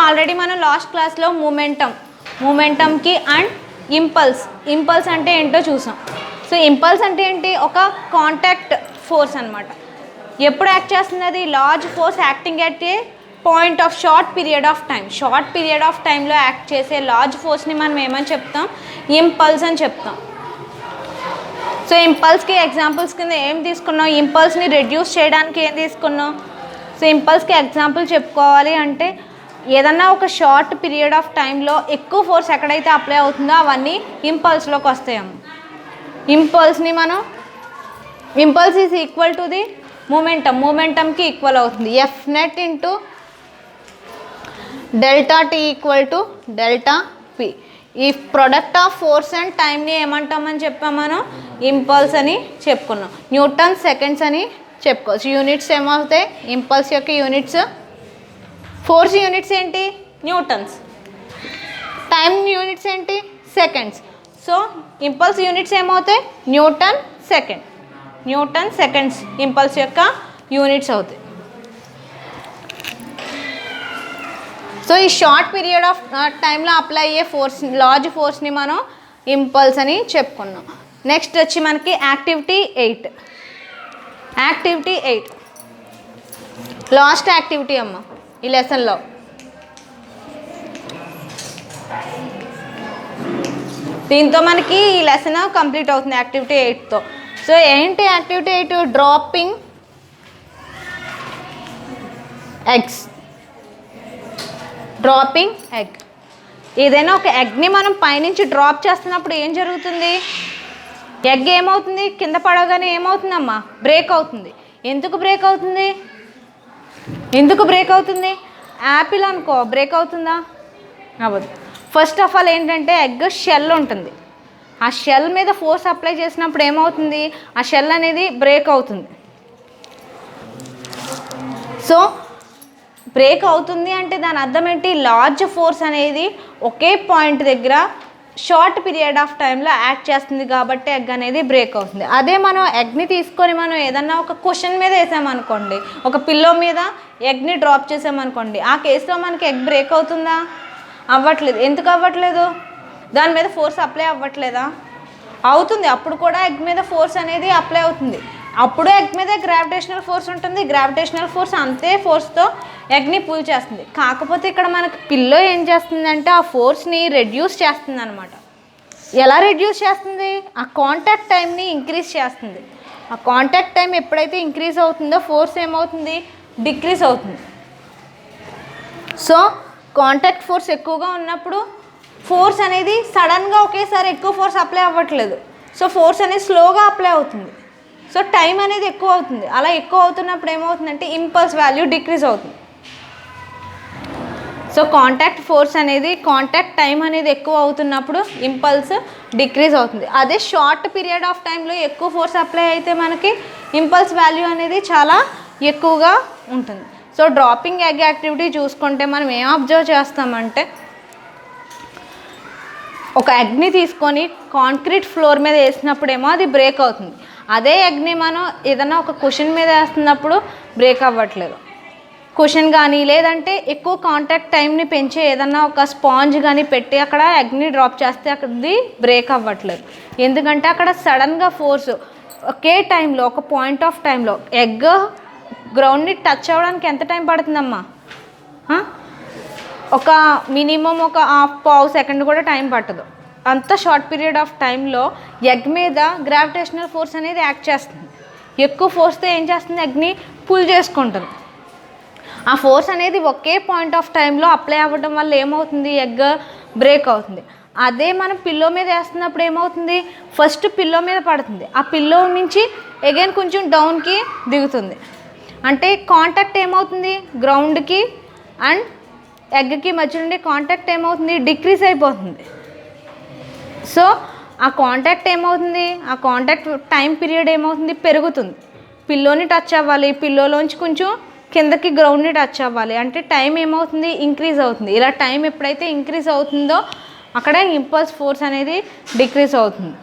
Already మనం last క్లాస్లో మూమెంటంకి and impulse అంటే ఏంటో చూసాం. సో ఇంపల్స్ అంటే ఏంటి? ఒక కాంటాక్ట్ ఫోర్స్ అనమాట. ఎప్పుడు యాక్ట్ చేస్తుంది అది? Large force acting at a point of short period of టైంలో యాక్ట్ చేసే లార్జ్ ఫోర్స్ని మనం ఏమని చెప్తాం? ఇంపల్స్ అని చెప్తాం. సో ఇంపల్స్కి ఎగ్జాంపుల్స్ కింద ఏం తీసుకున్నాం? ఇంపల్స్ని రెడ్యూస్ చేయడానికి ఏం తీసుకున్నాం? సో ఇంపల్స్కి ఎగ్జాంపుల్ చెప్పుకోవాలి అంటే ఏదన్నా ఒక షార్ట్ పీరియడ్ ఆఫ్ టైంలో ఎక్కువ ఫోర్స్ ఎక్కడైతే అప్లై అవుతుందో అవన్నీ ఇంపల్స్లోకి వస్తాయమ్మ. Impulse is equal to the మూమెంటంకి ఈక్వల్ అవుతుంది. F net into delta T equal to delta P. ఈ ప్రొడక్ట్ ఆఫ్ ఫోర్స్ అండ్ టైంని ఏమంటామని చెప్పాం మనం? ఇంపల్స్ అని చెప్పుకున్నాం. న్యూటన్ సెకండ్స్ అని చెప్పుకోవచ్చు. యూనిట్స్ ఏమవుతాయి? ఇంపల్స్ యొక్క యూనిట్స్. ఫోర్స్ యూనిట్స్ ఏంటి? న్యూటన్స్. టైం యూనిట్స్ ఏంటి? సెకండ్స్. సో ఇంపల్స్ యూనిట్స్ ఏమవుతాయి? న్యూటన్ సెకండ్స్ ఇంపల్స్ యొక్క యూనిట్స్ అవుతాయి. సో ఈ షార్ట్ పీరియడ్ ఆఫ్ టైంలో అప్లై అయ్యే లార్జ్ ఫోర్స్ని మనం ఇంపల్స్ అని చెప్పుకున్నాం. నెక్స్ట్ వచ్చి మనకి యాక్టివిటీ 8. లాస్ట్ యాక్టివిటీ అమ్మ ఈ లెసన్లో. దీంతో మనకి ఈ లెసన్ కంప్లీట్ అవుతుంది యాక్టివిటీ 8తో. సో ఏంటి యాక్టివిటీ 8? Dropping egg. ఏదైనా ఒక ఎగ్ని మనం పైనుంచి డ్రాప్ చేస్తున్నప్పుడు ఏం జరుగుతుంది? ఎగ్ ఏమవుతుంది? కింద పడగానే ఏమవుతుందమ్మా? బ్రేక్ అవుతుంది. ఎందుకు బ్రేక్ అవుతుంది? యాపిల్ అనుకో బ్రేక్ అవుతుందా? అవ్వదు. ఫస్ట్ ఆఫ్ ఆల్ ఏంటంటే ఎగ్ షెల్ ఉంటుంది. ఆ షెల్ మీద ఫోర్స్ అప్లై చేసినప్పుడు ఏమవుతుంది? ఆ షెల్ అనేది బ్రేక్ అవుతుంది. సో బ్రేక్ అవుతుంది అంటే దాని అర్థం ఏంటి? లార్జ్ ఫోర్స్ అనేది ఒకే పాయింట్ దగ్గర షార్ట్ పీరియడ్ ఆఫ్ టైంలో యాక్ట్ చేస్తుంది కాబట్టి ఎగ్ అనేది బ్రేక్ అవుతుంది. అదే మనం ఎగ్ని తీసుకొని మనం ఏదన్నా ఒక క్వశ్చన్ మీద వేసామనుకోండి, ఒక పిల్లో మీద ఎగ్ని డ్రాప్ చేసామనుకోండి, ఆ కేసులో మనకి ఎగ్ బ్రేక్ అవుతుందా? అవ్వట్లేదు. ఎందుకు అవ్వట్లేదు? దాని మీద ఫోర్స్ అప్లై అవ్వట్లేదా? అవుతుంది. అప్పుడు కూడా ఎగ్ మీద ఫోర్స్ అనేది అప్లై అవుతుంది. అప్పుడు ఎగ్ మీద గ్రావిటేషనల్ ఫోర్స్ ఉంటుంది. గ్రావిటేషనల్ ఫోర్స్ అంతే ఫోర్స్తో ఎగ్ని పుల్ చేస్తుంది. కాకపోతే ఇక్కడ మనకు పిల్లో ఏం చేస్తుందంటే ఆ ఫోర్స్ని రెడ్యూస్ చేస్తుంది అనమాట. ఎలా రెడ్యూస్ చేస్తుంది? ఆ కాంటాక్ట్ టైంని ఇంక్రీజ్ చేస్తుంది. ఆ కాంటాక్ట్ టైం ఎప్పుడైతే ఇంక్రీజ్ అవుతుందో ఫోర్స్ ఏమవుతుంది? డిక్రీజ్ అవుతుంది. సో కాంటాక్ట్ ఫోర్స్ ఎక్కువగా ఉన్నప్పుడు ఫోర్స్ అనేది సడన్గా ఒకేసారి ఎక్కువ ఫోర్స్ అప్లై అవ్వట్లేదు. సో ఫోర్స్ అనేది స్లోగా అప్లై అవుతుంది. సో టైం అనేది ఎక్కువ అవుతుంది. అలా ఎక్కువ అవుతున్నప్పుడు ఏమవుతుందంటే ఇంపల్స్ వాల్యూ డిక్రీజ్ అవుతుంది. సో కాంటాక్ట్ టైం అనేది ఎక్కువ అవుతున్నప్పుడు ఇంపల్స్ డిక్రీజ్ అవుతుంది. అదే షార్ట్ పీరియడ్ ఆఫ్ టైంలో ఎక్కువ ఫోర్స్ అప్లై అయితే మనకి ఇంపల్స్ వాల్యూ అనేది చాలా ఎక్కువగా ఉంటుంది. సో డ్రాపింగ్ ఎగ్ యాక్టివిటీ చూసుకుంటే మనం ఏం అబ్జర్వ్ చేస్తామంటే ఒక ఎగ్ని తీసుకొని కాంక్రీట్ ఫ్లోర్ మీద వేసినప్పుడేమో అది బ్రేక్ అవుతుంది. అదే ఎగ్ని మనం ఏదైనా ఒక కుషన్ మీద వేస్తున్నప్పుడు బ్రేక్ అవ్వట్లేదు. కుషన్ కానీ లేదంటే ఎక్కువ కాంటాక్ట్ టైంని పెంచే ఏదన్నా ఒక స్పాంజ్ కానీ పెట్టి అక్కడ ఎగ్ని డ్రాప్ చేస్తే అక్కడది బ్రేక్ అవ్వట్లేదు. ఎందుకంటే అక్కడ సడన్గా ఫోర్స్ ఒకే టైంలో ఒక పాయింట్ ఆఫ్ టైంలో ఎగ్ గ్రౌండ్ని టచ్ అవ్వడానికి ఎంత టైం పడుతుందమ్మా? ఒక మినిమం ఒక పావు సెకండ్ కూడా టైం పట్టదు. అంత షార్ట్ పీరియడ్ ఆఫ్ టైంలో ఎగ్ మీద గ్రావిటేషనల్ ఫోర్స్ అనేది యాక్ట్ చేస్తుంది. ఎక్కువ ఫోర్స్తో ఏం చేస్తుంది? ఎగ్ని పుల్ చేసుకుంటుంది. ఆ ఫోర్స్ అనేది ఒకే పాయింట్ ఆఫ్ టైంలో అప్లై అవ్వడం వల్ల ఏమవుతుంది? ఎగ్ బ్రేక్ అవుతుంది. అదే మనం పిల్లో మీద వేస్తున్నప్పుడు ఏమవుతుంది? ఫస్ట్ పిల్లో మీద పడుతుంది. ఆ పిల్లో నుంచి అగైన్ కొంచెం డౌన్కి దిగుతుంది. అంటే కాంటాక్ట్ ఏమవుతుంది? గ్రౌండ్కి అండ్ ఎగ్కి మధ్య నుండి కాంటాక్ట్ ఏమవుతుంది? డిక్రీజ్ అయిపోతుంది. సో ఆ కాంటాక్ట్ ఏమవుతుంది? ఆ కాంటాక్ట్ టైం పీరియడ్ ఏమవుతుంది? పెరుగుతుంది. పిల్లోని టచ్ అవ్వాలి, పిల్లోలోంచి కొంచెం కిందకి గ్రౌండ్ని టచ్ అవ్వాలి అంటే టైం ఏమవుతుంది? ఇంక్రీజ్ అవుతుంది. ఇలా టైం ఎప్పుడైతే ఇంక్రీజ్ అవుతుందో అక్కడ ఇంపల్స్ ఫోర్స్ అనేది డిక్రీజ్ అవుతుంది.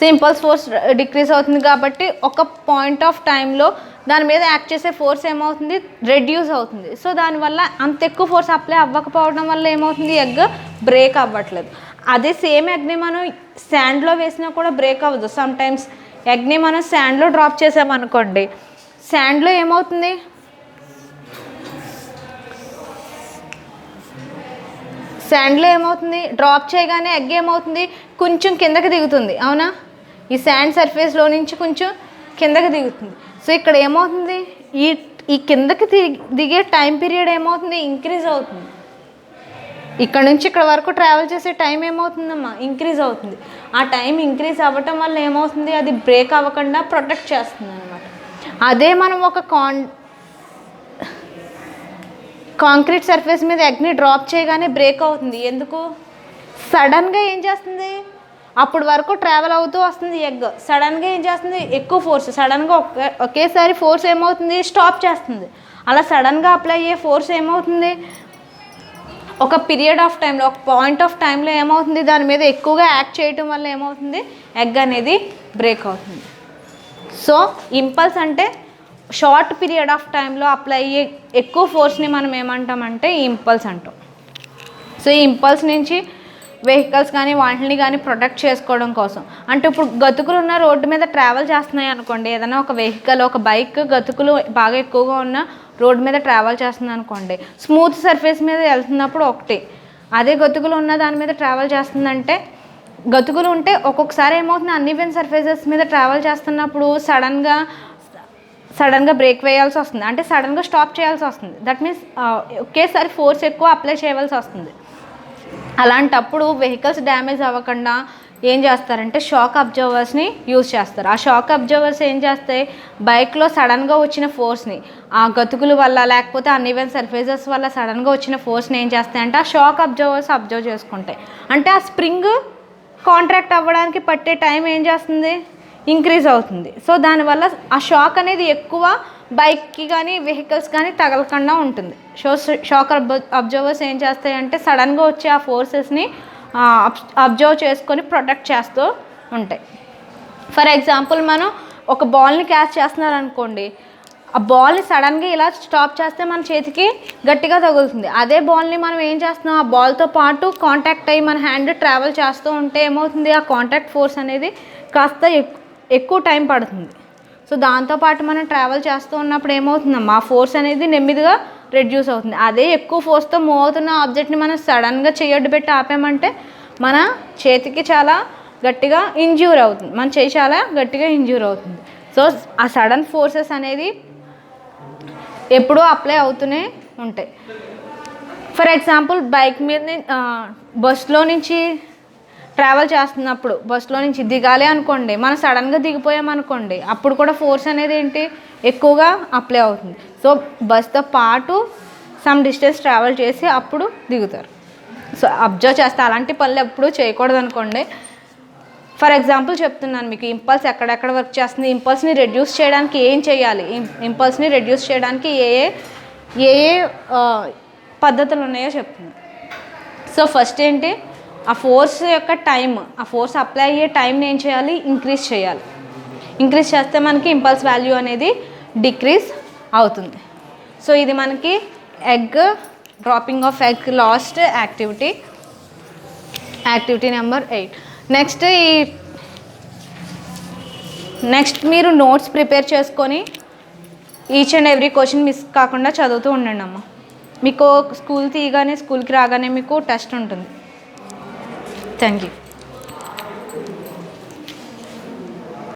సో ఇంపల్స్ ఫోర్స్ డిక్రీజ్ అవుతుంది కాబట్టి ఒక పాయింట్ ఆఫ్ టైంలో దాని మీద యాక్ట్ చేసే ఫోర్స్ ఏమవుతుంది, రెడ్యూస్ అవుతుంది. సో దానివల్ల అంత ఎక్కువ ఫోర్స్ అప్లై అవ్వకపోవడం వల్ల ఏమవుతుంది, ఎగ్ బ్రేక్ అవ్వట్లేదు. అదే సేమ్ ఎగ్ని మనం శాండ్లో వేసినా కూడా బ్రేక్ అవ్వదు. సమ్ టైమ్స్ ఎగ్ని మనం శాండ్లో డ్రాప్ చేసామనుకోండి, శాండ్లో ఏమవుతుంది, శాండ్లో ఏమవుతుంది, డ్రాప్ చేయగానే ఎగ్ ఏమవుతుంది, కొంచెం కిందకి దిగుతుంది. అవునా, ఈ శాండ్ సర్ఫేస్లో నుంచి కొంచెం కిందకి దిగుతుంది. సో ఇక్కడ ఏమవుతుంది, ఈ కిందకి దిగే టైం పీరియడ్ ఏమవుతుంది, ఇంక్రీజ్ అవుతుంది. ఇక్కడ నుంచి ఇక్కడ వరకు ట్రావెల్ చేసే టైం ఏమవుతుందమ్మా, ఇంక్రీజ్ అవుతుంది. ఆ టైం ఇంక్రీజ్ అవ్వటం వల్ల ఏమవుతుంది, అది బ్రేక్ అవ్వకుండా ప్రొటెక్ట్ చేస్తుంది అనమాట. అదే మనం ఒక కాంక్రీట్ సర్ఫేస్ మీద ఎగ్ని డ్రాప్ చేయగానే బ్రేక్ అవుతుంది. ఎందుకు, సడన్గా ఏం చేస్తుంది, అప్పుడు వరకు ట్రావెల్ అవుతూ వస్తుంది ఎగ్, సడన్గా ఏం చేస్తుంది, ఎక్కువ ఫోర్స్, సడన్గా ఒకేసారి ఫోర్స్ ఏమవుతుంది, స్టాప్ చేస్తుంది. అలా సడన్గా అప్లై అయ్యే ఫోర్స్ ఏమవుతుంది, ఒక పీరియడ్ ఆఫ్ టైంలో, ఒక పాయింట్ ఆఫ్ టైంలో ఏమవుతుంది, దాని మీద ఎక్కువగా యాక్ట్ చేయటం వల్ల ఏమవుతుంది, ఎగ్ అనేది బ్రేక్ అవుతుంది. సో ఇంపల్స్ అంటే షార్ట్ పీరియడ్ ఆఫ్ టైంలో అప్లై అయ్యే ఎక్కువ ఫోర్స్ని మనం ఏమంటామంటే ఇంపల్స్ అంటాం. సో ఈ ఇంపల్స్ నుంచి వెహికల్స్ కానీ వాటిని కానీ ప్రొటెక్ట్ చేసుకోవడం కోసం, అంటే ఇప్పుడు గతుకులు ఉన్న రోడ్డు మీద ట్రావెల్ చేస్తున్నాయి అనుకోండి, ఏదైనా ఒక వెహికల్, ఒక బైక్ గతుకులు బాగా ఎక్కువగా ఉన్న రోడ్డు మీద ట్రావెల్ చేస్తుంది అనుకోండి, స్మూత్ సర్ఫేస్ మీద వెళ్తున్నప్పుడు ఒకటి, అదే గతుకులు ఉన్న దాని మీద ట్రావెల్ చేస్తుందంటే, గతుకులు ఉంటే ఒక్కొక్కసారి ఏమవుతుంది, అన్ఈవెన్ సర్ఫేసెస్ మీద ట్రావెల్ చేస్తున్నప్పుడు సడన్గా బ్రేక్ వేయాల్సి వస్తుంది, అంటే సడన్గా స్టాప్ చేయాల్సి వస్తుంది. దట్ మీన్స్ ఒకేసారి ఫోర్స్ ఎక్కువ అప్లై చేయవలసి వస్తుంది. అలాంటప్పుడు వెహికల్స్ డ్యామేజ్ అవ్వకుండా ఏం చేస్తారంటే షాక్ అబ్జర్వర్స్ని యూజ్ చేస్తారు. ఆ షాక్ అబ్జర్వర్స్ ఏం చేస్తాయి, బైక్లో సడన్గా వచ్చిన ఫోర్స్ని, ఆ గతుకుల వల్ల లేకపోతే అన్ఈవెన్ సర్ఫేసెస్ వల్ల సడన్గా వచ్చిన ఫోర్స్ని ఏం చేస్తాయంటే ఆ షాక్ అబ్జర్వర్స్ అబ్జర్వ్ చేసుకుంటాయి. అంటే ఆ స్ప్రింగ్ కాంట్రాక్ట్ అవ్వడానికి పట్టే టైం ఏం చేస్తుంది, ఇంక్రీజ్ అవుతుంది. సో దానివల్ల ఆ షాక్ అనేది ఎక్కువ బైక్కి కానీ వెహికల్స్ కానీ తగలకుండా ఉంటుంది. షాక్ అబ్జర్వర్స్ ఏం చేస్తాయంటే సడన్గా వచ్చే ఆ ఫోర్సెస్ని అబ్జర్వ్ చేసుకొని ప్రొటెక్ట్ చేస్తూ ఉంటాయి. ఫర్ ఎగ్జాంపుల్ మనం ఒక బాల్ని క్యాచ్ చేస్తున్నారనుకోండి, ఆ బాల్ని సడన్గా ఇలా స్టాప్ చేస్తే మన చేతికి గట్టిగా తగులుతుంది. అదే బాల్ని మనం ఏం చేస్తున్నాం, ఆ బాల్తో పాటు కాంటాక్ట్ అయ్యి మన హ్యాండ్ ట్రావెల్ చేస్తూ ఉంటే ఏమవుతుంది, ఆ కాంటాక్ట్ ఫోర్స్ అనేది కాస్త ఎక్కువ టైం పడుతుంది. సో దాంతోపాటు మనం ట్రావెల్ చేస్తూ ఉన్నప్పుడు ఏమవుతుందమ్మా, ఆ ఫోర్స్ అనేది నెమ్మదిగా రెడ్యూస్ అవుతుంది. అదే ఎక్కువ ఫోర్స్తో మూవ్ అవుతున్న ఆబ్జెక్ట్ని మనం సడన్గా చెయ్యడ్డు పెట్టి ఆపామంటే మన చేతికి చాలా గట్టిగా ఇంజ్యూర్ అవుతుంది, మన చేయి చాలా గట్టిగా ఇంజ్యూర్ అవుతుంది. సో ఆ సడన్ ఫోర్సెస్ అనేది ఎప్పుడూ అప్లై అవుతూనే ఉంటాయి. ఫర్ ఎగ్జాంపుల్ బైక్ మీద బస్లో నుంచి ట్రావెల్ చేస్తున్నప్పుడు బస్సులో నుంచి దిగాలి అనుకోండి, మనం సడన్గా దిగిపోయామనుకోండి, అప్పుడు కూడా ఫోర్స్ అనేది ఏంటి, ఎక్కువగా అప్లై అవుతుంది. సో బస్తో పాటు సమ్ డిస్టెన్స్ ట్రావెల్ చేసి అప్పుడు దిగుతారు. సో అబ్జర్వ్ చేస్తే అలాంటి పనులు ఎప్పుడూ చేయకూడదు అనుకోండి. ఫర్ ఎగ్జాంపుల్ చెప్తున్నాను మీకు, ఇంపల్స్ ఎక్కడెక్కడ వర్క్ చేస్తుంది, ఇంపల్స్ని రెడ్యూస్ చేయడానికి ఏం చేయాలి, ఇంపల్స్ని రెడ్యూస్ చేయడానికి ఏ పద్ధతులు ఉన్నాయో చెప్తున్నాను. సో ఫస్ట్ ఏంటి, ఆ ఫోర్స్ యొక్క టైం, ఆ ఫోర్స్ అప్లై అయ్యే టైంని ఏం చేయాలి, ఇంక్రీజ్ చేయాలి. ఇంక్రీజ్ చేస్తే మనకి ఇంపల్స్ వాల్యూ అనేది డిక్రీజ్ అవుతుంది. సో ఇది మనకి egg dropping of egg last activity number 8. Next మీరు నోట్స్ ప్రిపేర్ చేసుకొని each and every question miss కాకుండా చదువుతూ ఉండండి అమ్మ. మీకు స్కూల్కి రాగానే మీకు టెస్ట్ ఉంటుంది. Thank you.